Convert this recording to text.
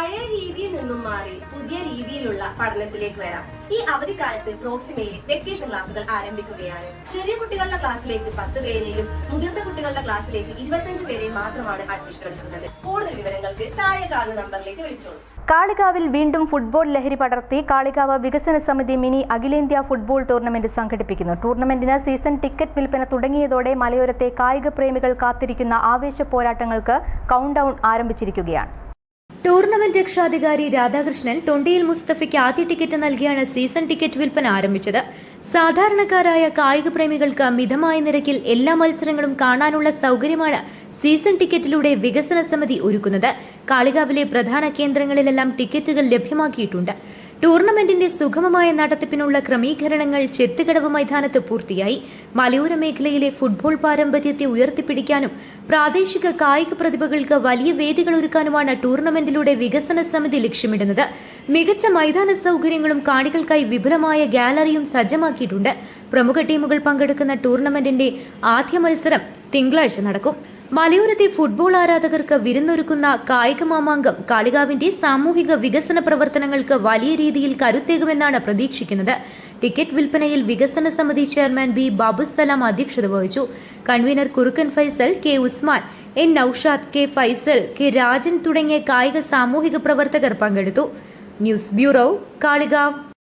പഴയ രീതിയിൽ നിന്നും മാറി പുതിയ രീതിയിലുള്ള പഠനത്തിലേക്ക് വരാം. ഈ അവധിക്കാലത്ത് പ്രോക്സിമയിൽ വെക്കേഷൻ ക്ലാസുകൾ ആരംഭിക്കുകയാണ്. ചെറിയ കുട്ടികളുടെ ക്ലാസ്സിലേക്ക് 10 പേരെയും മുതിർന്ന കുട്ടികളുടെ ക്ലാസ്സിലേക്ക് 25 പേരെയും മാത്രമാണ് അഡ്മിഷൻ എടുക്കുന്നത്. കൂടുതൽ വിവരങ്ങൾക്ക് താഴെ കാണുന്ന നമ്പറിലേക്ക് വിളിച്ചോളൂ. കാളികാവിൽ വീണ്ടും ഫുട്ബോൾ ലഹരി പടർത്തി കാളികാവ് വികസന സമിതി മിനി അഖിലേന്ത്യാ ഫുട്ബോൾ ടൂർണമെന്റ് സംഘടിപ്പിക്കുന്നു. ടൂർണമെന്റിന് സീസൺ ടിക്കറ്റ് വിൽപ്പന തുടങ്ങിയതോടെ മലയോരത്തെ കായിക പ്രേമികൾ കാത്തിരിക്കുന്ന ആവേശ പോരാട്ടങ്ങൾക്ക് കൗണ്ട് ഡൗൺ ആരംഭിച്ചിരിക്കുകയാണ്. ടൂർണമെന്റ് രക്ഷാധികാരി രാധാകൃഷ്ണൻ തൊണ്ടിയിൽ മുസ്തഫയ്ക്ക് ആദ്യ ടിക്കറ്റ് നൽകിയാണ് സീസൺ ടിക്കറ്റ് വിൽപ്പന ആരംഭിച്ചത്. സാധാരണക്കാരായ കായിക പ്രേമികൾക്ക് മിതമായ നിരക്കിൽ എല്ലാ മത്സരങ്ങളും കാണാനുള്ള സൌകര്യമാണ് സീസൺ ടിക്കറ്റിലൂടെ വികസന സമിതി ഒരുക്കുന്നത്. കാളികാവിലെ പ്രധാന കേന്ദ്രങ്ങളിലെല്ലാം ടിക്കറ്റുകൾ ലഭ്യമാക്കിയിട്ടുണ്ട്. ടൂർണമെന്റിന്റെ സുഗമമായ നടത്തിപ്പിനുള്ള ക്രമീകരണങ്ങൾ ചെത്തുകടവ് മൈതാനത്ത് പൂർത്തിയായി. മലയോര മേഖലയിലെ ഫുട്ബോൾ പാരമ്പര്യത്തെ ഉയർത്തിപ്പിടിക്കാനും പ്രാദേശിക കായിക പ്രതിഭകൾക്ക് വലിയ വേദികൾ ഒരുക്കാനുമാണ് ടൂർണമെന്റിലൂടെ വികസന സമിതി ലക്ഷ്യമിടുന്നത്. മികച്ച മൈതാന സൌകര്യങ്ങളും കാണികൾക്കായി വിപുലമായ ഗാലറിയും സജ്ജമാക്കിയിട്ടുണ്ട്. പ്രമുഖ ടീമുകൾ പങ്കെടുക്കുന്ന ടൂർണമെന്റിന്റെ ആദ്യ മത്സരം തിങ്കളാഴ്ച നടക്കും. മലയോരത്തെ ഫുട്ബോൾ ആരാധകർക്ക് വിരുന്നൊരുക്കുന്ന കായിക മാമാങ്കം കാളികാവിന്റെ സാമൂഹിക വികസന പ്രവർത്തനങ്ങൾക്ക് വലിയ രീതിയിൽ കരുത്തേകുമെന്നാണ് പ്രതീക്ഷിക്കുന്നത്. ടിക്കറ്റ് വിൽപ്പനയിൽ വികസന സമിതി ചെയർമാൻ ബി ബാബുസലാം അധ്യക്ഷത വഹിച്ചു. Convener Kurukkan Faisal, K Usman, N Naushad, K Faisal, K Rajan തുടങ്ങിയ കായിക സാമൂഹിക പ്രവർത്തകർ പങ്കെടുത്തു. News bureau, Kalikavu.